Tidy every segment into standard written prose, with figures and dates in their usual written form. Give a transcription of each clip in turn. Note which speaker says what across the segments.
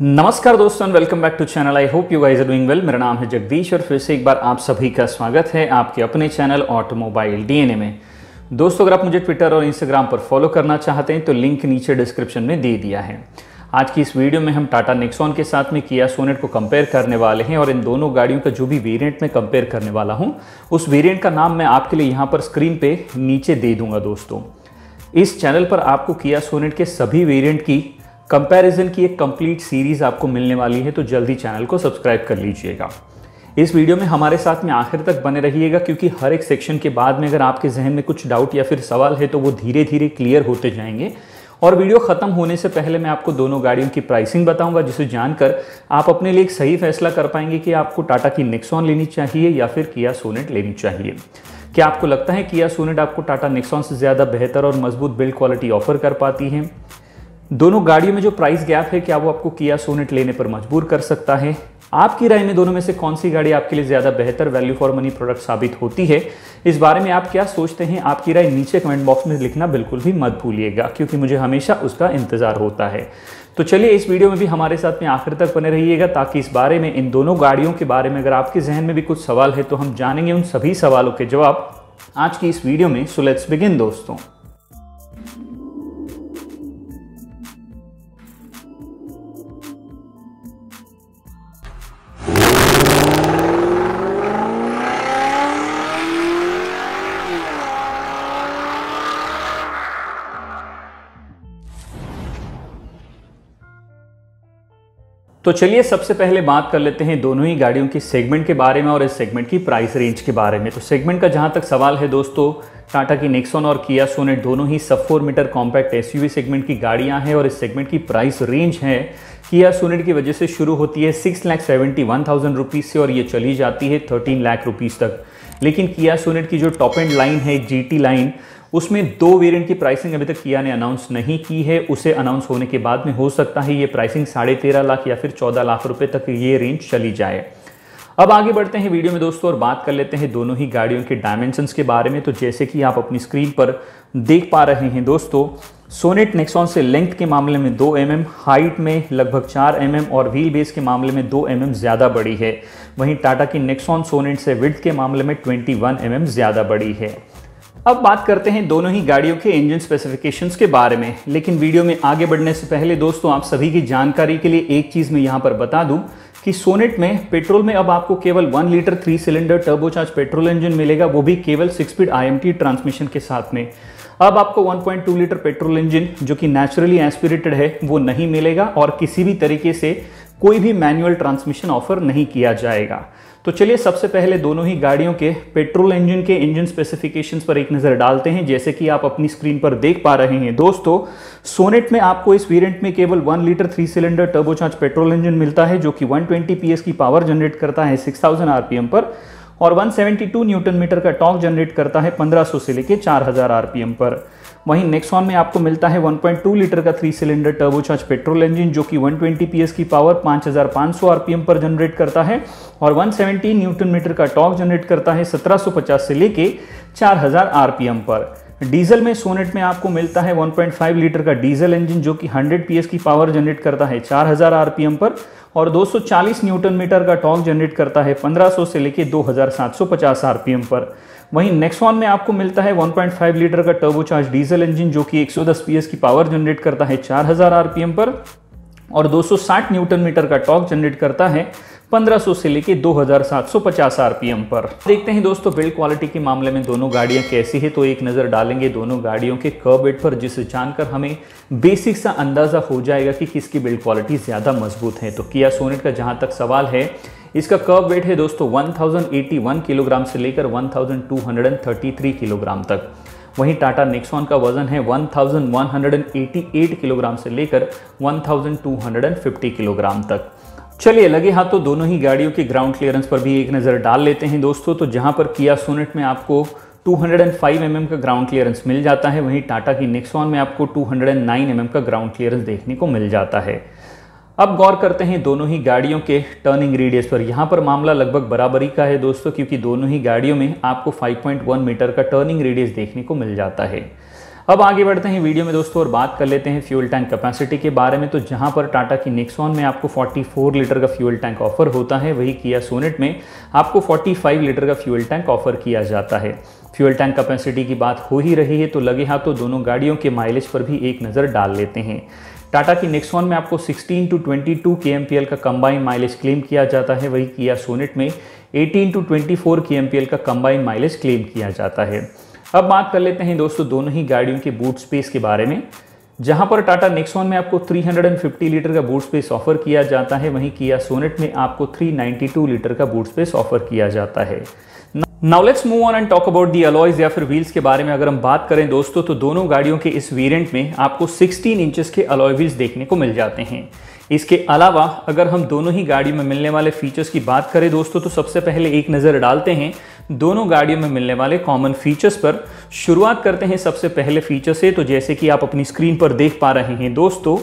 Speaker 1: नमस्कार दोस्तों, welcome back to channel. I hope you guys are doing well. मेरा नाम है जगदीश और फिर से एक बार आप सभी का स्वागत है आपके अपने चैनल ऑटोमोबाइल डीएनए में। दोस्तों, अगर आप मुझे ट्विटर और इंस्टाग्राम पर फॉलो करना चाहते हैं तो लिंक नीचे डिस्क्रिप्शन में दे दिया है। आज की इस वीडियो में हम टाटा नेक्सॉन के साथ में किया सोनेट को कंपेयर करने वाले हैं और इन दोनों गाड़ियों का जो भी वेरिएंट में कंपेयर करने वाला हूँ उस वेरिएंट का नाम मैं आपके लिए यहाँ पर स्क्रीन पे नीचे दे दूंगा। दोस्तों, इस चैनल पर आपको किया सोनेट के सभी वेरिएंट की कंपैरिजन की एक कंप्लीट सीरीज आपको मिलने वाली है, तो जल्दी चैनल को सब्सक्राइब कर लीजिएगा। इस वीडियो में हमारे साथ में आखिर तक बने रहिएगा, क्योंकि हर एक सेक्शन के बाद में अगर आपके जहन में कुछ डाउट या फिर सवाल है तो वो धीरे धीरे क्लियर होते जाएंगे। और वीडियो खत्म होने से पहले मैं आपको दोनों गाड़ियों की प्राइसिंग बताऊंगा, जिसे जानकर आप अपने लिए एक सही फैसला कर पाएंगे कि आपको टाटा की नेक्सॉन लेनी चाहिए या फिर किया सोनेट लेनी चाहिए। क्या आपको लगता है किया सोनेट आपको टाटा नेक्सॉन से ज़्यादा बेहतर और मजबूत बिल्ड क्वालिटी ऑफर कर पाती है? दोनों गाड़ियों में जो प्राइस गैप है क्या वो आपको किया सोनेट लेने पर मजबूर कर सकता है? आपकी राय में दोनों में से कौन सी गाड़ी आपके लिए ज़्यादा बेहतर वैल्यू फॉर मनी प्रोडक्ट साबित होती है? इस बारे में आप क्या सोचते हैं? आपकी राय नीचे कमेंट बॉक्स में लिखना बिल्कुल भी मत भूलिएगा, क्योंकि मुझे हमेशा उसका इंतजार होता है। तो चलिए इस वीडियो में भी हमारे साथ में आखिर तक बने रहिएगा, ताकि इस बारे में, इन दोनों गाड़ियों के बारे में अगर आपके जहन में भी कुछ सवाल है तो हम जानेंगे उन सभी सवालों के जवाब आज की इस वीडियो में। सो लेट्स बिगिन दोस्तों। तो चलिए सबसे पहले बात कर लेते हैं दोनों ही गाड़ियों की सेगमेंट के बारे में और इस सेगमेंट की प्राइस रेंज के बारे में। तो सेगमेंट का जहां तक सवाल है दोस्तों, टाटा की नेक्सॉन और किया सोनेट दोनों ही सब 4 मीटर कॉम्पैक्ट एसयूवी सेगमेंट की गाड़ियां हैं और इस सेगमेंट की प्राइस रेंज है किया सोनेट की वजह से शुरू होती है 6,71,000 रुपीज़ से और ये चली जाती है 13 लाख रुपीज़ तक। लेकिन किया सोनेट की जो टॉप एंड लाइन है, जीटी लाइन, उसमें दो वेरिएंट की प्राइसिंग अभी तक किया ने अनाउंस नहीं की है। उसे अनाउंस होने के बाद में हो सकता है ये प्राइसिंग 13.5 लाख या फिर 14 लाख रुपए तक ये रेंज चली जाए। अब आगे बढ़ते हैं वीडियो में दोस्तों और बात कर लेते हैं दोनों ही गाड़ियों के डायमेंशंस के बारे में। तो जैसे कि आप अपनी स्क्रीन पर देख पा रहे हैं दोस्तों, सोनेट नेक्सॉन से लेंथ के मामले में 2 mm, हाइट में लगभग 4 mm और व्हील बेस के मामले में 2 mm ज़्यादा बड़ी है। वहीं टाटा की नेक्सॉन सोनेट से विड्थ के मामले में 21 mm ज़्यादा बड़ी है। अब बात करते हैं दोनों ही गाड़ियों के इंजन स्पेसिफिकेशंस के बारे में। लेकिन वीडियो में आगे बढ़ने से पहले दोस्तों, आप सभी की जानकारी के लिए एक चीज़ मैं यहाँ पर बता दूं कि सोनेट में पेट्रोल में अब आपको केवल 1 litre 3 cylinder turbocharge petrol engine मिलेगा, वो भी केवल 6 स्पीड IMT ट्रांसमिशन के साथ में। अब आपको 1.2 लीटर पेट्रोल इंजन जो कि नेचुरली एस्पिरेटेड है वो नहीं मिलेगा और किसी भी तरीके से कोई भी मैनुअल ट्रांसमिशन ऑफर नहीं किया जाएगा। तो चलिए सबसे पहले दोनों ही गाड़ियों के पेट्रोल इंजन के इंजन स्पेसिफिकेशंस पर एक नज़र डालते हैं। जैसे कि आप अपनी स्क्रीन पर देख पा रहे हैं दोस्तों, सोनेट में आपको इस वेरिएंट में केवल 1 litre 3 cylinder turbocharge petrol engine मिलता है, जो कि 120 PS की पावर जनरेट करता है 6000 RPM पर और 172 न्यूटन मीटर का टॉर्क जनरेट करता है 1500 से लेकर 4000 RPM पर। वहीं नेक्सॉन में आपको मिलता है 1.2 लीटर का 3 सिलेंडर टर्बोचार्ज पेट्रोल इंजन, जो कि 120 PS की पावर 5500 RPM पर जनरेट करता है और 117 न्यूटन मीटर का टॉर्क जनरेट करता है 1750 से लेके 4000 RPM पर। डीजल में सोनेट में आपको मिलता है 1.5 लीटर का डीजल इंजन, जो कि 100 PS की पावर जनरेट करता है 4000 RPM पर और 240 न्यूटन मीटर का टॉर्क जनरेट करता है 1500 से लेके 2750 RPM पर। वहीं नेक्सॉन में आपको मिलता है 1.5 लीटर का टर्बोचार्ज डीजल इंजन, जो कि 110 PS की पावर जनरेट करता है 4000 RPM पर और 260 न्यूटन मीटर का टॉर्क जनरेट करता है 1500 से लेके 2750 RPM पर। देखते हैं दोस्तों बिल्ड क्वालिटी के मामले में दोनों गाड़ियां कैसी है। तो एक नज़र डालेंगे दोनों गाड़ियों के कर्ब वेट पर, जिसे जानकर हमें बेसिक सा अंदाज़ा हो जाएगा कि किसकी बिल्ड क्वालिटी ज़्यादा मजबूत है। तो किया सोनेट का जहां तक सवाल है, इसका कर्ब वेट है दोस्तों 1081 किलोग्राम से लेकर 1233 किलोग्राम तक। वहीं टाटा नेक्सॉन का वजन है 1188 किलोग्राम से लेकर 1250 किलोग्राम तक। चलिए लगे हाथों दोनों ही गाड़ियों के ग्राउंड क्लियरेंस पर भी एक नज़र डाल लेते हैं दोस्तों। तो जहां पर किया सोनेट में आपको 205 mm का ग्राउंड क्लियरेंस मिल जाता है, वहीं टाटा की नेक्सॉन में आपको 209 mm का ग्राउंड क्लियरेंस देखने को मिल जाता है। अब गौर करते हैं दोनों ही गाड़ियों के टर्निंग रेडियस पर। यहाँ पर मामला लगभग बराबरी का है दोस्तों, क्योंकि दोनों ही गाड़ियों में आपको 5.1 मीटर का टर्निंग रेडियस देखने को मिल जाता है। अब आगे बढ़ते हैं वीडियो में दोस्तों और बात कर लेते हैं फ्यूल टैंक कैपेसिटी के बारे में। तो जहां पर टाटा की नेक्सॉन में आपको 44 लीटर का फ्यूल टैंक ऑफर होता है, वही किया सोनेट में आपको 45 लीटर का फ्यूल टैंक ऑफर किया जाता है। फ्यूल टैंक कैपेसिटी की बात हो ही रही है तो लगे हाथों दोनों गाड़ियों के माइलेज पर भी एक नज़र डाल लेते हैं। टाटा की नेक्सॉन में आपको 16 to 22 kmpl का कंबाइन माइलेज क्लेम किया जाता है, वही किया सोनेट में 18 to 24 kmpl का कंबाइन माइलेज क्लेम किया जाता है। अब बात कर लेते हैं दोस्तों दोनों ही गाड़ियों के बूट स्पेस के बारे में। जहां पर टाटा नेक्सॉन में आपको 350 लीटर का बूट स्पेस ऑफर किया जाता है, वहीं किया सोनेट में आपको 392 लीटर का बूट स्पेस ऑफर किया जाता है। Now let's move on and talk about the alloys या फिर व्हील्स के बारे में अगर हम बात करें दोस्तों तो दोनों गाड़ियों के इस वेरिएंट में आपको 16 इंचेस के अलॉय व्हील्स देखने को मिल जाते हैं। इसके अलावा अगर हम दोनों ही गाड़ियों में मिलने वाले फीचर्स की बात करें दोस्तों तो सबसे पहले एक नज़र डालते हैं दोनों गाड़ियों में मिलने वाले कॉमन फीचर्स पर। शुरुआत करते हैं सबसे पहले फीचर से। तो जैसे कि आप अपनी स्क्रीन पर देख पा रहे हैं दोस्तों,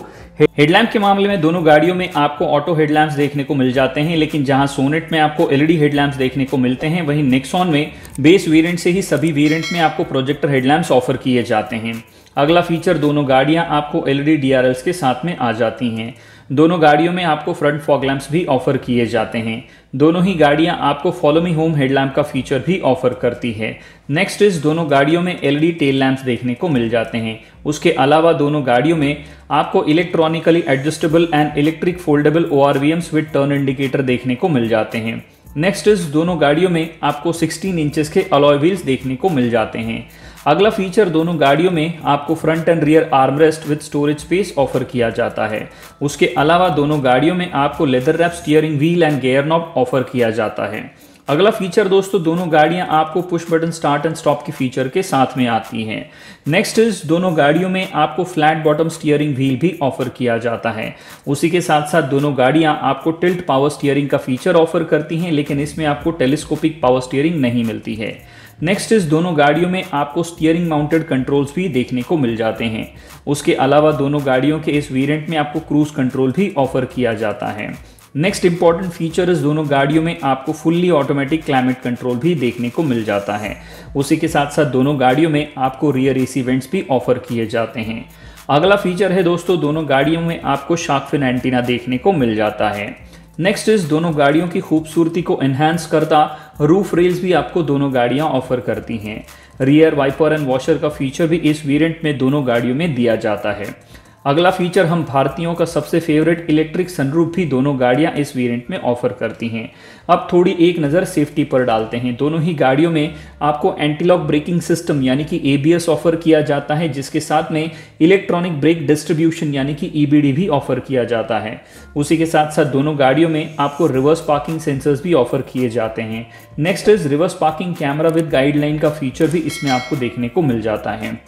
Speaker 1: हेडलैम्प के मामले में दोनों गाड़ियों में आपको ऑटो हेडलैम्प्स देखने को मिल जाते हैं, लेकिन जहां सोनेट में आपको एलईडी हेडलैम्प्स देखने को मिलते हैं, वहीं नेक्सॉन में बेस वेरिएंट से ही सभी वेरिएंट में आपको प्रोजेक्टर हेडलैम्प्स ऑफर किए जाते हैं। अगला फीचर, दोनों गाड़ियां आपको एलईडी डीआरएल्स के साथ में आ जाती हैं। दोनों गाड़ियों में आपको फ्रंट फॉग लैंप्स भी ऑफर किए जाते हैं। दोनों ही गाड़ियां आपको फॉलो मी होम हेडलैम्प का फीचर भी ऑफर करती है। नेक्स्ट इज दोनों गाड़ियों में एलईडी टेल लैंप्स देखने को मिल जाते हैं। उसके अलावा दोनों गाड़ियों में आपको electronically adjustable and electric foldable ORVMs with turn indicator देखने को मिल जाते हैं। नेक्स्ट इज दोनों गाड़ियों में आपको 16 इंचेस के अलॉय व्हील्स देखने को मिल जाते हैं। अगला फीचर, दोनों गाड़ियों में आपको front end rear armrest with storage space offer किया जाता है। उसके अलावा दोनों गाड़ियों में आपको leather wrap steering wheel and gear knob offer किया जाता है। अगला फीचर दोस्तों, दोनों गाड़ियां आपको push button start and stop के फीचर के साथ में आती हैं। नेक्स्ट इज दोनों गाड़ियों में आपको फ्लैट बॉटम स्टीयरिंग व्हील भी ऑफर किया जाता है। उसी के साथ साथ दोनों गाड़ियां आपको टिल्ट पावर स्टीयरिंग का फीचर ऑफर करती हैं, लेकिन इसमें आपको टेलीस्कोपिक पावर स्टीयरिंग नहीं मिलती है। नेक्स्ट इज दोनों गाड़ियों में आपको स्टीयरिंग माउंटेड कंट्रोल्स भी देखने को मिल जाते हैं। उसके अलावा दोनों गाड़ियों के इस वेरिएंट में आपको क्रूज कंट्रोल भी ऑफर किया जाता है। नेक्स्ट इंपॉर्टेंट फीचर इज दोनों गाड़ियों में आपको फुल्ली ऑटोमेटिक क्लाइमेट कंट्रोल भी देखने को मिल जाता है। उसी के साथ साथ दोनों गाड़ियों में आपको रियर एसी वेंट्स भी ऑफर किए जाते हैं। अगला फीचर है दोस्तों, दोनों गाड़ियों में आपको शार्क फिन एंटीना देखने को मिल जाता है। नेक्स्ट इज दोनों गाड़ियों की खूबसूरती को एनहांस करता रूफ रेल्स भी आपको दोनों गाड़ियां ऑफर करती हैं। रियर वाइपर एंड वॉशर का फीचर भी इस वेरिएंट में दोनों गाड़ियों में दिया जाता है। अगला फीचर, हम भारतीयों का सबसे फेवरेट इलेक्ट्रिक सनरूफ भी दोनों गाड़ियां इस वेरिएंट में ऑफर करती हैं। अब थोड़ी एक नज़र सेफ्टी पर डालते हैं। दोनों ही गाड़ियों में आपको एंटी लॉक ब्रेकिंग सिस्टम यानी कि एबीएस ऑफर किया जाता है, जिसके साथ में इलेक्ट्रॉनिक ब्रेक डिस्ट्रीब्यूशन यानी कि ईबीडी भी ऑफर किया जाता है। उसी के साथ साथ दोनों गाड़ियों में आपको रिवर्स पार्किंग सेंसर्स भी ऑफर किए जाते हैं। Next is reverse parking camera with guideline का फीचर भी इसमें आपको देखने को मिल जाता है।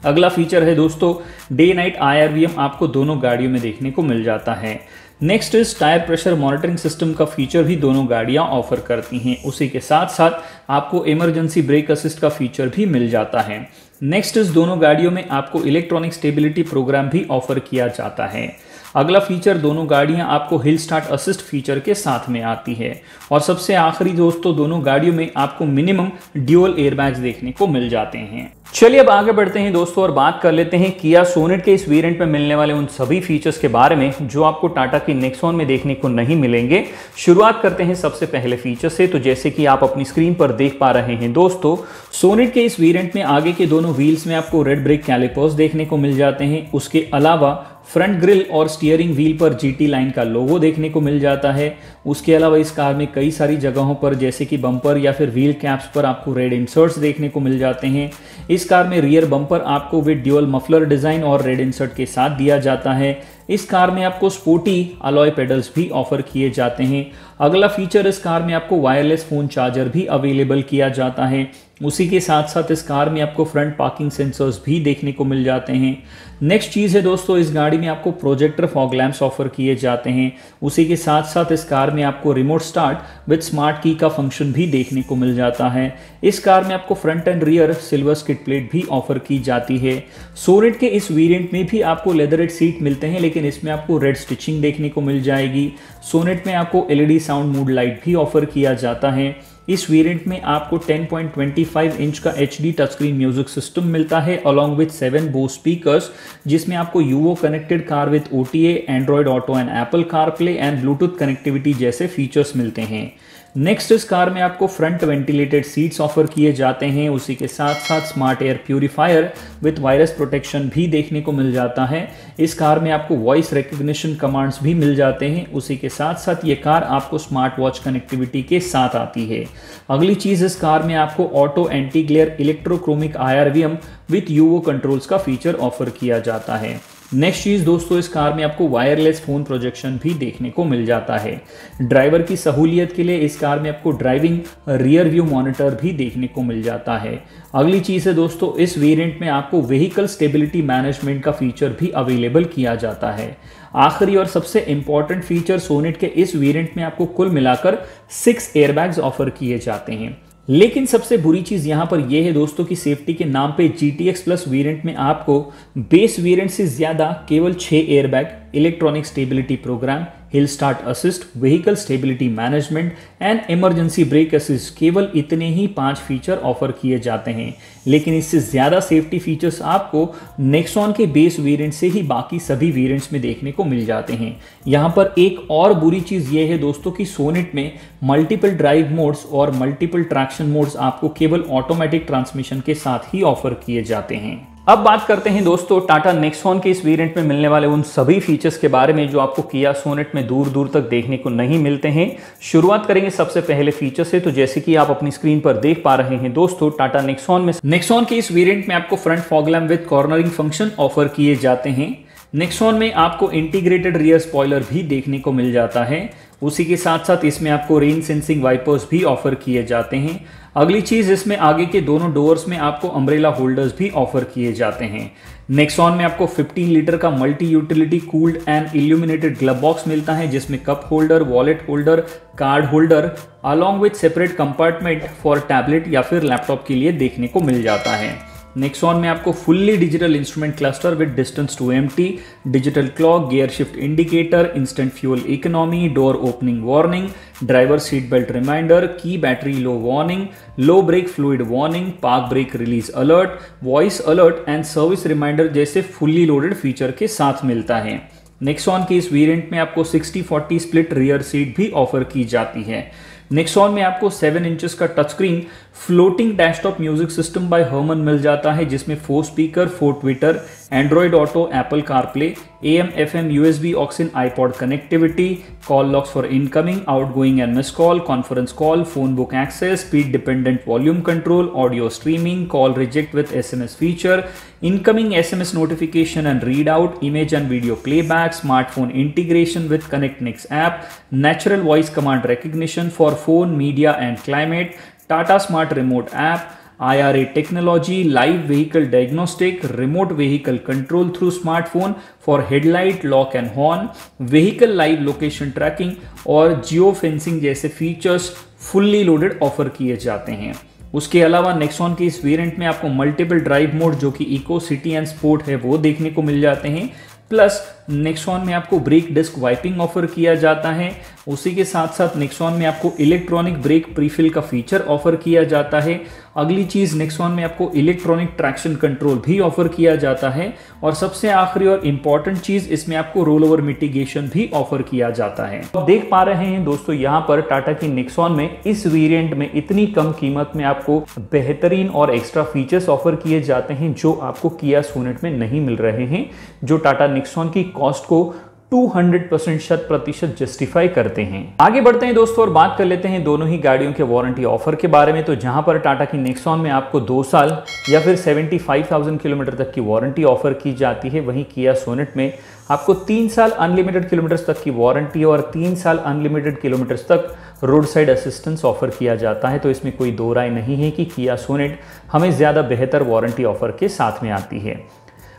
Speaker 1: अगला फीचर है दोस्तों, डे नाइट IRVM आपको दोनों गाड़ियों में देखने को मिल जाता है। Next is tyre pressure monitoring system का फीचर भी दोनों गाड़ियां ऑफर करती हैं। उसी के साथ साथ आपको इमरजेंसी ब्रेक असिस्ट का फीचर भी मिल जाता है। नेक्स्ट इज दोनों गाड़ियों में आपको इलेक्ट्रॉनिक स्टेबिलिटी प्रोग्राम भी ऑफर किया जाता है। अगला फीचर, दोनों गाड़ियां आपको हिल स्टार्ट असिस्ट फीचर के साथ में आती है। और सबसे आखिरी दोस्तों, दोनों गाड़ियों में आपको मिनिमम ड्यूअल एयरबैग्स देखने को मिल जाते हैं। चलिए अब आगे बढ़ते हैं दोस्तों और बात कर लेते हैं किया सोनेट के इस वेरिएंट में मिलने वाले उन सभी फीचर्स के बारे में जो आपको टाटा की नेक्सॉन में देखने को नहीं मिलेंगे। शुरुआत करते हैं सबसे पहले फीचर से। तो जैसे कि आप अपनी स्क्रीन पर देख पा रहे हैं दोस्तों, सोनेट के इस वेरिएंट में आगे के दोनों व्हील्स में आपको रेड ब्रेक कैलिपर्स देखने को मिल जाते हैं। उसके अलावा फ्रंट ग्रिल और स्टीयरिंग व्हील पर GT लाइन का लोगो देखने को मिल जाता है। उसके अलावा इस कार में कई सारी जगहों पर जैसे कि बम्पर या फिर व्हील कैप्स पर आपको रेड इंसर्ट्स देखने को मिल जाते हैं। इस कार में रियर बम्पर आपको विद ड्यूअल मफलर डिजाइन और रेड इंसर्ट के साथ दिया जाता है। इस कार में आपको स्पोर्टी अलॉय पेडल्स भी ऑफर किए जाते हैं। अगला फीचर, इस कार में आपको वायरलेस फोन चार्जर भी अवेलेबल किया जाता है। उसी के साथ साथ इस कार में आपको फ्रंट पार्किंग सेंसर्स भी देखने को मिल जाते हैं। नेक्स्ट चीज़ है दोस्तों, इस गाड़ी में आपको प्रोजेक्टर फॉग लैंप्स ऑफर किए जाते हैं। उसी के साथ साथ इस कार में आपको रिमोट स्टार्ट विद स्मार्ट की का फंक्शन भी देखने को मिल जाता है। इस कार में आपको front end rear silver skid plate भी ऑफर की जाती है। सोनेट के इस वेरिएंट में भी आपको लेदरेट सीट मिलते हैं, लेकिन इसमें आपको रेड स्टिचिंग देखने को मिल जाएगी। सोनेट में आपको LED साउंड मूड लाइट भी ऑफर किया जाता है। इस वेरिएंट में आपको 10.25 इंच का HD touch screen music system मिलता है अलॉन्ग विद 7 बोस स्पीकर्स, जिसमें आपको UVO connected car with OTA, Android auto and Apple CarPlay and Bluetooth connectivity जैसे फीचर्स मिलते हैं। नेक्स्ट इस कार में आपको फ्रंट वेंटिलेटेड सीट्स ऑफर किए जाते हैं। उसी के साथ साथ smart air purifier with virus protection भी देखने को मिल जाता है। इस कार में आपको वॉइस रिकग्निशन कमांड्स भी मिल जाते हैं। उसी के साथ साथ ये कार आपको स्मार्ट वॉच कनेक्टिविटी के साथ आती है। अगली चीज, इस कार में आपको auto anti glare electrochromic IRVM with UVO controls का फीचर ऑफर किया जाता है। नेक्स्ट चीज दोस्तों, इस कार में आपको वायरलेस फोन प्रोजेक्शन भी देखने को मिल जाता है। ड्राइवर की सहूलियत के लिए इस कार में आपको ड्राइविंग रियर व्यू मॉनिटर भी देखने को मिल जाता है। अगली चीज है दोस्तों, इस वेरिएंट में आपको व्हीकल स्टेबिलिटी मैनेजमेंट का फीचर भी अवेलेबल किया जाता है। आखिरी और सबसे इंपॉर्टेंट फीचर, सोनेट के इस वेरिएंट में आपको कुल मिलाकर 6 एयरबैग्स ऑफर किए जाते हैं। लेकिन सबसे बुरी चीज यहां पर यह है दोस्तों कि सेफ्टी के नाम पे GTX प्लस वेरिएंट में आपको बेस वेरिएंट से ज्यादा केवल 6 airbag, electronic stability program, hill start assist, vehicle stability management and emergency brake assist, केवल इतने ही 5 फीचर ऑफर किए जाते हैं। लेकिन इससे ज्यादा सेफ्टी फीचर्स आपको नेक्सॉन के बेस वेरिएंट से ही बाकी सभी वेरिएंट्स में देखने को मिल जाते हैं। यहां पर एक और बुरी चीज यह है दोस्तों कि सोनेट में मल्टीपल ड्राइव मोड्स और मल्टीपल ट्रैक्शन मोड्स आपको केवल ऑटोमेटिक ट्रांसमिशन के साथ ही ऑफर किए जाते हैं। अब बात करते हैं दोस्तों टाटा नेक्सॉन के इस वेरिएंट में मिलने वाले उन सभी फीचर्स के बारे में जो आपको किया सोनेट में दूर दूर तक देखने को नहीं मिलते हैं। शुरुआत करेंगे सबसे पहले फीचर से। तो जैसे कि आप अपनी स्क्रीन पर देख पा रहे हैं दोस्तों, टाटा नेक्सॉन के इस वेरिएंट में आपको front fog lamp with cornering function offer किए जाते हैं। नेक्सॉन में आपको इंटीग्रेटेड रियर स्पॉइलर भी देखने को मिल जाता है। उसी के साथ साथ इसमें आपको रेन सेंसिंग वाइपर्स भी ऑफर किए जाते हैं। अगली चीज, इसमें आगे के दोनों डोर्स में आपको अम्ब्रेला होल्डर्स भी ऑफर किए जाते हैं। नेक्सॉन में आपको 15 लीटर का multi utility cooled and illuminated glove box मिलता है, जिसमें cup holder, wallet holder, card holder along with separate compartment for tablet या फिर लैपटॉप के लिए देखने को मिल जाता है। नेक्सॉन में आपको fully digital instrument cluster with distance to empty, digital clock, gear shift indicator, instant fuel economy, door opening warning, driver seat belt reminder, key battery low warning, low brake fluid warning, park brake release alert, voice alert and service reminder जैसे fully loaded feature के साथ मिलता है। Nexon के इस variant में आपको 60-40 split rear seat भी ऑफर की जाती है। नेक्सॉन में आपको 7 इंचेस का touch screen floating dashtop music system by Harman मिल जाता है, जिसमें 4 speaker, 4 tweeter, Android auto, Apple CarPlay, AM FM USB aux in iPod connectivity, call logs for incoming, outgoing and miss call, conference call, phone book access, speed dependent volume control, audio streaming, call reject with SMS feature, incoming SMS notification and read out, image and video playback, smartphone integration with connect next app, natural voice command recognition for phone, media and climate, Tata smart remote app, IRA technology, live vehicle diagnostic, remote vehicle control through smartphone for headlight, lock and horn, vehicle live location tracking और geo fencing जैसे features fully loaded offer किए जाते हैं। उसके अलावा Nexon के इस variant में आपको मल्टीपल ड्राइव मोड जो कि इको, सिटी एंड स्पोर्ट है वो देखने को मिल जाते हैं। प्लस नेक्सॉन में आपको ब्रेक डिस्क वाइपिंग ऑफर किया जाता है। उसी के साथ साथ नेक्सॉन में आपको इलेक्ट्रॉनिक ब्रेक प्रीफिल का फीचर ऑफर किया जाता है। अगली चीज, नेक्सॉन में आपको इलेक्ट्रॉनिक ट्रैक्शन कंट्रोल भी ऑफर किया जाता है। और सबसे आखिरी और इंपॉर्टेंट चीज, इसमें आपको रोल ओवर मिटिगेशन भी ऑफर किया जाता है। आप देख पा रहे हैं दोस्तों यहाँ पर टाटा की नेक्सॉन में इस वेरिएंट में इतनी कम कीमत में आपको बेहतरीन और एक्स्ट्रा फीचर्स ऑफर किए जाते हैं जो आपको किया सोनेट में नहीं मिल रहे हैं, जो टाटा नेक्सॉन की कॉस्ट को 200% शत प्रतिशत जस्टिफाई करते हैं। आगे बढ़ते हैं दोस्तों और बात कर लेते हैं दोनों ही गाड़ियों के वारंटी ऑफर के बारे में। तो जहां पर टाटा की नेक्सॉन में आपको 2 साल या फिर 75,000 किलोमीटर तक की वारंटी ऑफर की जाती है, वहीं किया सोनेट में आपको 3 साल अनलिमिटेड किलोमीटर्स तक की वारंटी और 3 साल अनलिमिटेड किलोमीटर्स तक रोड साइड असिस्टेंस ऑफर किया जाता है। तो इसमें कोई दो राय नहीं है कि किया सोनेट हमें ज़्यादा बेहतर वारंटी ऑफर के साथ में आती है।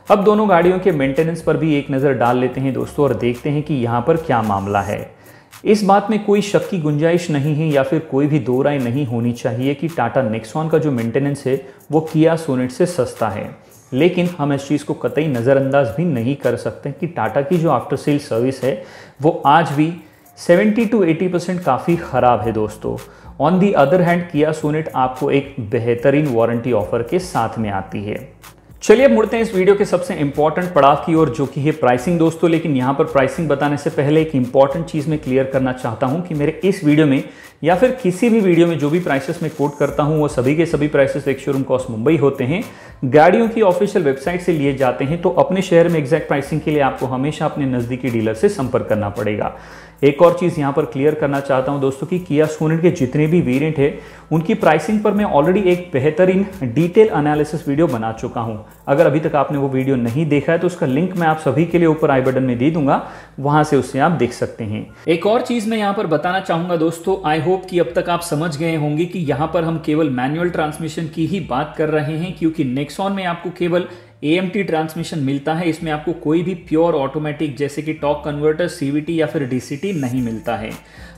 Speaker 1: अब दोनों गाड़ियों के मेंटेनेंस पर भी एक नज़र डाल लेते हैं दोस्तों और देखते हैं कि यहाँ पर क्या मामला है। इस बात में कोई शक की गुंजाइश नहीं है या फिर कोई भी दो राय नहीं होनी चाहिए कि टाटा नेक्सॉन का जो मेंटेनेंस है वो किया सोनेट से सस्ता है। लेकिन हम इस चीज़ को कतई नज़रअंदाज भी नहीं कर सकते कि टाटा की जो आफ्टर सेल सर्विस है वो आज भी 70 to 80% काफ़ी ख़राब है दोस्तों। ऑन दी अदर हैंड किया सोनेट आपको एक बेहतरीन वारंटी ऑफर के साथ में आती है। चलिए अब मुड़ते हैं इस वीडियो के सबसे इंपॉर्टेंट पड़ाव की ओर, जो कि है प्राइसिंग दोस्तों। लेकिन यहाँ पर प्राइसिंग बताने से पहले एक इंपॉर्टेंट चीज़ मैं क्लियर करना चाहता हूँ कि मेरे इस वीडियो में या फिर किसी भी वीडियो में जो भी प्राइसेस मैं कोट करता हूँ वो सभी के सभी प्राइसेस एक शोरूम कॉस्ट मुंबई होते हैं, गाड़ियों की ऑफिशियल वेबसाइट से लिए जाते हैं। तो अपने शहर में एग्जैक्ट प्राइसिंग के लिए आपको हमेशा अपने नज़दीकी डीलर से संपर्क करना पड़ेगा। एक और चीज़ यहाँ पर क्लियर करना चाहता हूँ दोस्तों कि किया सोनेट के जितने भी वेरिएंट है उनकी प्राइसिंग पर मैं ऑलरेडी एक बेहतरीन डिटेल एनालिसिस वीडियो बना चुका हूँ। अगर अभी तक आपने वो वीडियो नहीं देखा है तो उसका लिंक मैं आप सभी के लिए ऊपर आई बटन में दे दूंगा, वहां से उससे आप देख सकते हैं। एक और चीज़ मैं यहाँ पर बताना चाहूंगा दोस्तों, आई होप कि अब तक आप समझ गए होंगे कि यहाँ पर हम केवल मैनुअल ट्रांसमिशन की ही बात कर रहे हैं, क्योंकि नेक्सॉन में आपको केवल AMT ट्रांसमिशन मिलता है। इसमें आपको कोई भी प्योर ऑटोमेटिक जैसे कि टॉर्क कन्वर्टर, CVT या फिर DCT नहीं मिलता है।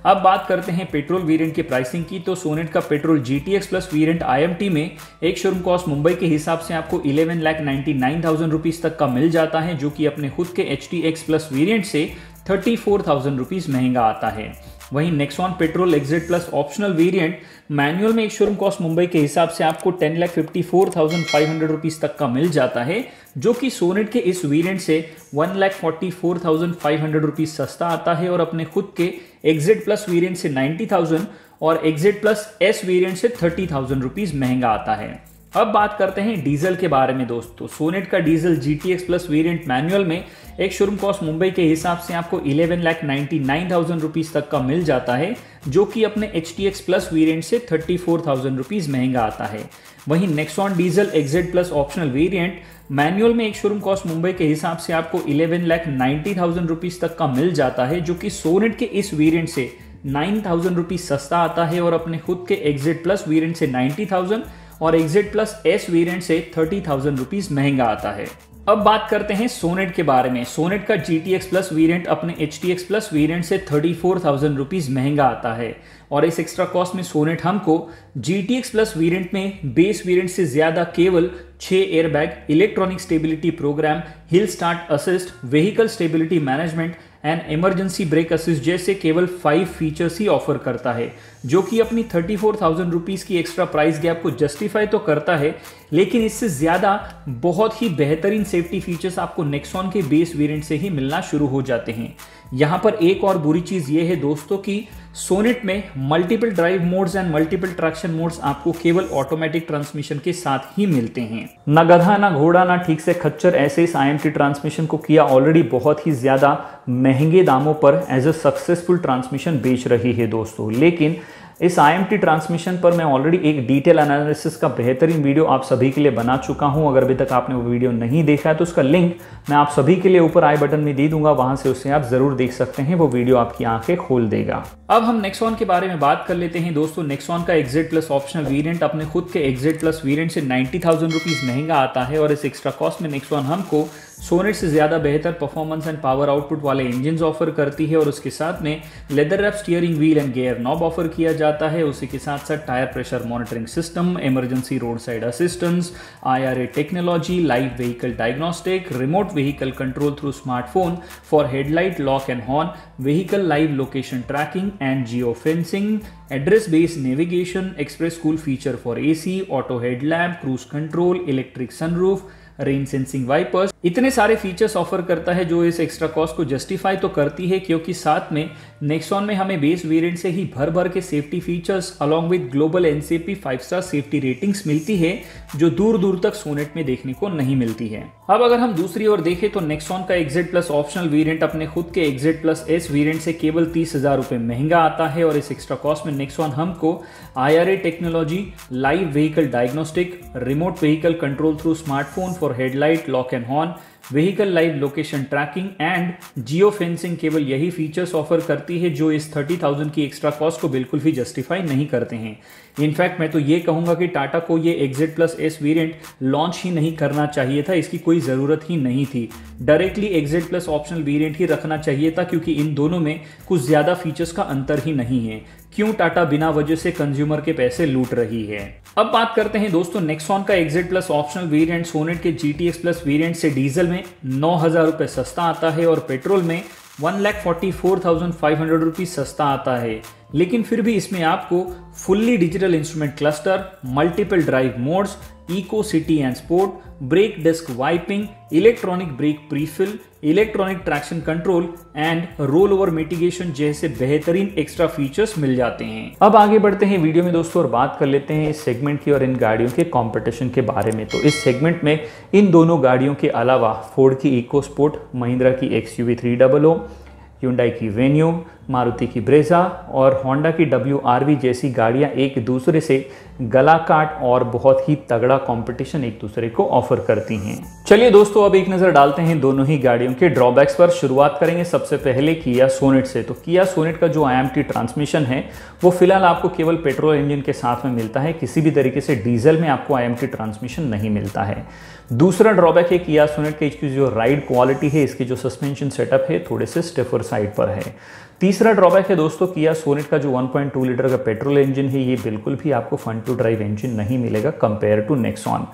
Speaker 1: अब बात करते हैं पेट्रोल वेरिएंट की प्राइसिंग की, तो सोनेट का petrol GTX plus variant IMT में एक शोरूम कॉस्ट मुंबई के हिसाब से आपको 11,99,000 रुपीज़ तक का मिल जाता है, जो कि अपने खुद के HTX प्लस वेरिएंट से 34,000 रुपीज़ महंगा आता है। वहीं Nexon petrol exit plus optional variant manual में एक शोरूम कॉस्ट मुंबई के हिसाब से आपको 10,54,500 रुपीज़ तक का मिल जाता है, जो कि सोनेट के इस वेरिएंट से 1,44,500 रुपीज़ सस्ता आता है और अपने खुद के एक्सिट प्लस वेरिएंट से 90,000 और एक्सिट प्लस S वेरिएंट से 30,000 रुपीज़ महंगा आता है। अब बात करते हैं डीजल के बारे में दोस्तों। सोनेट का diesel GTX plus variant manual में एक शोरूम कॉस्ट मुंबई के हिसाब से आपको 11,99,000 रुपीज़ तक का मिल जाता है, जो कि अपने HTX प्लस वेरिएंट से 34,000 रुपीज़ महंगा आता है। वहीं Nexon diesel exit plus optional variant manual में एक शोरूम कॉस्ट मुंबई के हिसाब से आपको 11,90,000 रुपीज़ तक का मिल जाता है, जो कि सोनेट के इस वेरिएंट से 9,000 रुपीज़ सस्ता आता है और अपने खुद के एक्सिट प्लस वेरिएंट से 90,000 और एक्सिट प्लस S वेरिएंट से 30,000 रुपीज़ महंगा आता है। अब बात करते हैं सोनेट के बारे में। सोनेट का GTX प्लस वेरिएंट अपने HTX प्लस वेरिएंट से 34,000 रुपीज़ महंगा आता है और इस एक्स्ट्रा कॉस्ट में सोनेट हमको GTX प्लस वेरिएंट में बेस वेरिएंट से ज़्यादा केवल 6 airbag, electronic stability program, hill start assist, vehicle stability management and emergency brake assist जैसे केवल 5 फीचर्स ही ऑफर करता है, जो कि अपनी 34,000 रुपीज़ की एक्स्ट्रा प्राइस गैप को जस्टिफाई तो करता है, लेकिन इससे ज़्यादा बहुत ही बेहतरीन सेफ्टी फीचर्स आपको नेक्सॉन के बेस वेरिएंट से ही मिलना शुरू हो जाते हैं। यहाँ पर एक और बुरी चीज़ ये है दोस्तों कि सोनेट में multiple drive modes and multiple traction modes आपको केवल ऑटोमेटिक ट्रांसमिशन के साथ ही मिलते हैं। ना गधा ना घोड़ा ना ठीक से खच्चर, ऐसे इस IMT ट्रांसमिशन को किया ऑलरेडी बहुत ही ज़्यादा महंगे दामों पर एज अ सक्सेसफुल ट्रांसमिशन बेच रही है दोस्तों। लेकिन इस IMT ट्रांसमिशन पर मैं ऑलरेडी एक डिटेल एनालिसिस का बेहतरीन वीडियो आप सभी के लिए बना चुका हूं। अगर अभी तक आपने वो वीडियो नहीं देखा है तो उसका लिंक मैं आप सभी के लिए ऊपर आई बटन में दे दूंगा, वहां से उसे आप जरूर देख सकते हैं। वो वीडियो आपकी आंखें खोल देगा। अब हम नेक्सॉन के बारे में बात कर लेते हैं दोस्तों। नेक्सॉन का एक्सिट प्लस ऑप्शनल वेरिएंट अपने खुद के एक्सिट प्लस वेरिएंट से 90,000 रुपीज़ महंगा आता है और इस एक्स्ट्रा कॉस्ट में नेक्सॉन हमको सोनेट से ज़्यादा बेहतर परफॉर्मेंस एंड पावर आउटपुट वाले इंजन ऑफर करती है और उसके साथ में leather wrap steering wheel and gear knob offer किया जाता है। उसी के साथ साथ tyre pressure monitoring system, emergency road side assistance, IRA technology, live vehicle diagnostic, remote vehicle control through smartphone for headlight lock and horn, vehicle live location tracking and geo fencing, address based navigation, express cool feature for AC, auto headlamp, cruise control, electric sunroof, rain sensing wipers, इतने सारे features offer करता है जो इस extra cost को justify तो करती है, क्योंकि साथ में नेक्सॉन में हमें बेस वेरिएंट से ही भर भर के safety features along with global NCAP 5 star safety ratings मिलती है, जो दूर दूर तक सोनेट में देखने को नहीं मिलती है। अब अगर हम दूसरी ओर देखें तो नेक्सॉन का एक्सिट प्लस ऑप्शनल वेरिएंट अपने खुद के एक्सिट प्लस S वेरिएंट से केवल 30,000 रुपये महंगा आता है और इस एक्स्ट्रा कॉस्ट में नेक्सॉन हमको IRA technology, live vehicle diagnostic, remote vehicle control through smartphone for headlight lock and horn, vehicle live location tracking and geo fencing केवल यही फीचर्स ऑफर करती है, जो इस 30,000 की एक्स्ट्रा कॉस्ट को बिल्कुल भी जस्टिफाई नहीं करते हैं। इनफैक्ट मैं तो ये कहूँगा कि टाटा को ये XZ plus S variant launch ही नहीं करना चाहिए था, इसकी कोई ज़रूरत ही नहीं थी। Directly XZ plus optional variant ही रखना चाहिए था, क्योंकि इन दोनों में कुछ ज़्यादा फीचर्स का अंतर ही नहीं है। क्यों टाटा बिना वजह से कंज्यूमर के पैसे लूट रही है। अब बात करते हैं दोस्तों नेक्सॉन का एक्सिट प्लस ऑप्शनल वेरिएंट सोनेट के GTX प्लस वेरिएंट से डीजल में 9,000 रुपये सस्ता आता है और पेट्रोल में 1,44,500 रुपीज़ सस्ता आता है। लेकिन फिर भी इसमें आपको fully digital instrument cluster, multiple drive modes, eco city and sport, brake disc wiping, electronic brake prefill, electronic traction control and roll over mitigation जैसे बेहतरीन एक्स्ट्रा फीचर्स मिल जाते हैं। अब आगे बढ़ते हैं वीडियो में दोस्तों और बात कर लेते हैं इस सेगमेंट की और इन गाड़ियों के कंपटीशन के बारे में। तो इस सेगमेंट में इन दोनों गाड़ियों के अलावा फोर्ड की इको स्पोर्ट, महिंद्रा की XUV 300, Hyundai की वेन्यू, मारुति की ब्रेजा और होंडा की WRV जैसी गाड़ियां एक दूसरे से गला काट और बहुत ही तगड़ा कंपटीशन एक दूसरे को ऑफर करती हैं। चलिए दोस्तों अब एक नज़र डालते हैं दोनों ही गाड़ियों के ड्रॉबैक्स पर। शुरुआत करेंगे सबसे पहले किया सोनेट से। तो किया सोनेट का जो IMT ट्रांसमिशन है वो फिलहाल आपको केवल पेट्रोल इंजन के साथ में मिलता है, किसी भी तरीके से डीजल में आपको IMT ट्रांसमिशन नहीं मिलता है। दूसरा ड्रॉबैक है किया सोनेट के इसकी जो राइड क्वालिटी है, इसकी जो सस्पेंशन सेटअप है थोड़े से स्टिफर साइड पर है। तीसरा ड्रॉबैक है दोस्तों किया सोनेट का जो 1.2 लीटर का पेट्रोल इंजन है ये बिल्कुल भी आपको फन टू ड्राइव इंजन नहीं मिलेगा कंपेयर टू नेक्सॉन।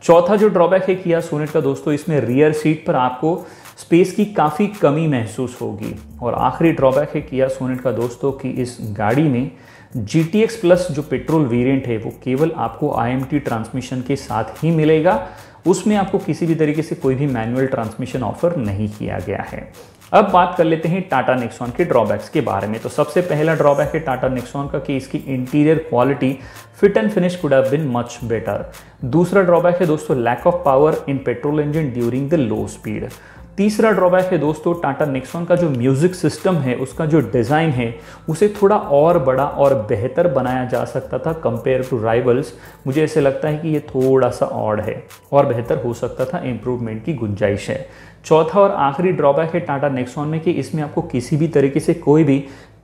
Speaker 1: चौथा जो ड्रॉबैक है किया सोनेट का दोस्तों, इसमें रियर सीट पर आपको स्पेस की काफ़ी कमी महसूस होगी। और आखिरी ड्रॉबैक है किया सोनेट का दोस्तों कि इस गाड़ी में GTX प्लस जो पेट्रोल वेरिएंट है वो केवल आपको IMT ट्रांसमिशन के साथ ही मिलेगा, उसमें आपको किसी भी तरीके से कोई भी मैनुअल ट्रांसमिशन ऑफर नहीं किया गया है। अब बात कर लेते हैं टाटा नेक्सॉन के ड्रॉबैक्स के बारे में। तो सबसे पहला ड्रॉबैक है टाटा नेक्सॉन का कि इसकी interior quality fit and finish could have been much better. दूसरा ड्रॉबैक है दोस्तों lack of power in petrol engine during the low speed. तीसरा ड्रॉबैक है दोस्तों टाटा नेक्सॉन का जो म्यूजिक सिस्टम है, उसका जो डिज़ाइन है उसे थोड़ा और बड़ा और बेहतर बनाया जा सकता था कंपेयर टू राइवल्स। मुझे ऐसे लगता है कि ये थोड़ा सा ऑड है और बेहतर हो सकता था, इम्प्रूवमेंट की गुंजाइश है। चौथा और आखिरी ड्रॉबैक है टाटा नेक्सॉन में कि इसमें आपको किसी भी तरीके से कोई भी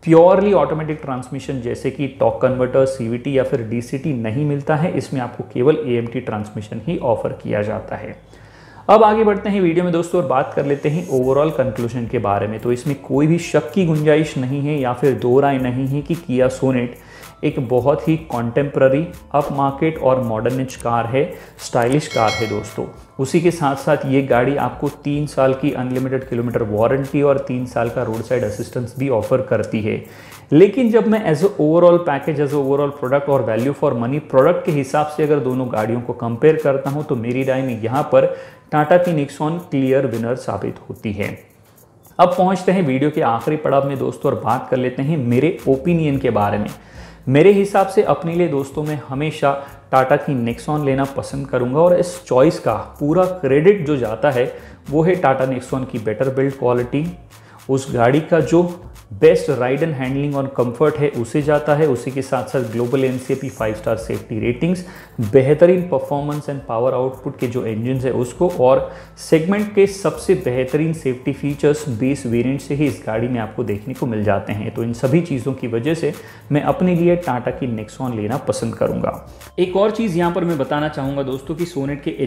Speaker 1: प्योरली ऑटोमेटिक ट्रांसमिशन जैसे कि टॉर्क कन्वर्टर, CVT या फिर DCT नहीं मिलता है। इसमें आपको केवल AMT ट्रांसमिशन ही ऑफर किया जाता है। अब आगे बढ़ते हैं वीडियो में दोस्तों और बात कर लेते हैं ओवरऑल कंक्लूजन के बारे में। तो इसमें कोई भी शक की गुंजाइश नहीं है या फिर दो राय नहीं है कि किया सोनेट एक बहुत ही कॉन्टेम्प्ररी, अप मार्केट और मॉडर्निज कार है, स्टाइलिश कार है दोस्तों। उसी के साथ साथ ये गाड़ी आपको 3 साल की अनलिमिटेड किलोमीटर वारंटी और 3 साल का रोड साइड असिस्टेंस भी ऑफर करती है। लेकिन जब मैं as a overall package, as a overall product और वैल्यू फॉर मनी प्रोडक्ट के हिसाब से अगर दोनों गाड़ियों को कंपेयर करता हूं तो मेरी राय में यहाँ पर टाटा की नेक्सॉन क्लियर विनर साबित होती है। अब पहुंचते हैं वीडियो के आखिरी पड़ाव में दोस्तों और बात कर लेते हैं मेरे ओपिनियन के बारे में। मेरे हिसाब से अपने लिए दोस्तों मैं हमेशा टाटा की नेक्सॉन लेना पसंद करूंगा और इस चॉइस का पूरा क्रेडिट जो जाता है वो है टाटा नेक्सॉन की बेटर बिल्ड क्वालिटी, उस गाड़ी का जो बेस्ट राइड एंड हैंडलिंग और कंफर्ट है उसे जाता है। उसी के साथ साथ global NCAP 5 star safety ratings, बेहतरीन परफॉर्मेंस एंड पावर आउटपुट के जो इंजन है उसको, और सेगमेंट के सबसे बेहतरीन सेफ्टी फीचर्स बेस वेरिएंट से ही इस गाड़ी में आपको देखने को मिल जाते हैं। तो इन सभी चीज़ों की वजह से मैं अपने लिए टाटा की नेक्सॉन लेना पसंद करूंगा। एक और चीज़ यहाँ पर मैं बताना चाहूँगा दोस्तों कि सोनेट के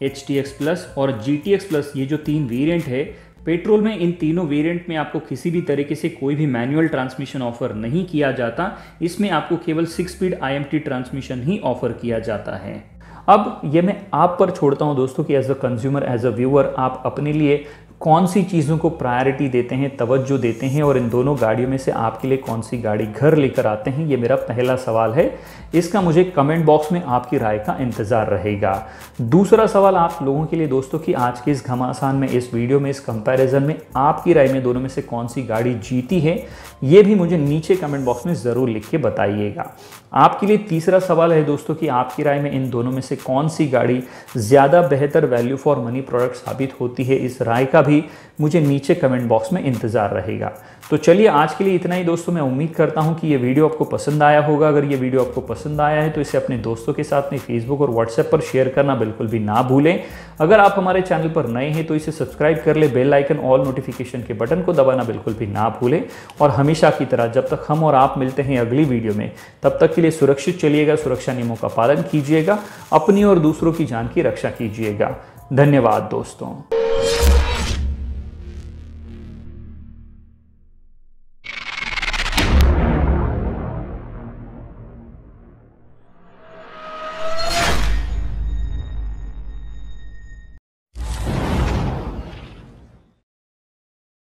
Speaker 1: HTX प्लस और GTX प्लस ये जो 3 वेरिएंट है पेट्रोल में, इन तीनों वेरिएंट में आपको किसी भी तरीके से कोई भी मैनुअल ट्रांसमिशन ऑफर नहीं किया जाता। इसमें आपको केवल 6 स्पीड IMT ट्रांसमिशन ही ऑफर किया जाता है। अब ये मैं आप पर छोड़ता हूं दोस्तों कि as a consumer, as a viewer आप अपने लिए कौन सी चीज़ों को प्रायोरिटी देते हैं, तवज्जो देते हैं और इन दोनों गाड़ियों में से आपके लिए कौन सी गाड़ी घर लेकर आते हैं, ये मेरा पहला सवाल है। इसका मुझे कमेंट बॉक्स में आपकी राय का इंतज़ार रहेगा। दूसरा सवाल आप लोगों के लिए दोस्तों कि आज के इस घमासान में, इस वीडियो में, इस कंपैरिजन में आपकी राय में दोनों में से कौन सी गाड़ी जीती है, ये भी मुझे नीचे कमेंट बॉक्स में ज़रूर लिख के बताइएगा। आपके लिए तीसरा सवाल है दोस्तों कि आपकी राय में इन दोनों में से कौन सी गाड़ी ज़्यादा बेहतर वैल्यू फॉर मनी प्रोडक्ट साबित होती है। इस राय का भी मुझे नीचे कमेंट बॉक्स में इंतज़ार रहेगा। तो चलिए आज के लिए इतना ही दोस्तों। मैं उम्मीद करता हूं कि ये वीडियो आपको पसंद आया होगा। अगर ये वीडियो आपको पसंद आया है तो इसे अपने दोस्तों के साथ में फेसबुक और व्हाट्सएप पर शेयर करना बिल्कुल भी ना भूलें। अगर आप हमारे चैनल पर नए हैं तो इसे सब्सक्राइब कर ले, बेल आइकन ऑल नोटिफिकेशन के बटन को दबाना बिल्कुल भी ना भूलें। और हमेशा की तरह जब तक हम और आप मिलते हैं अगली वीडियो में, तब तक के लिए सुरक्षित चलिएगा, सुरक्षा नियमों का पालन कीजिएगा, अपनी और दूसरों की जान की रक्षा कीजिएगा। धन्यवाद दोस्तों।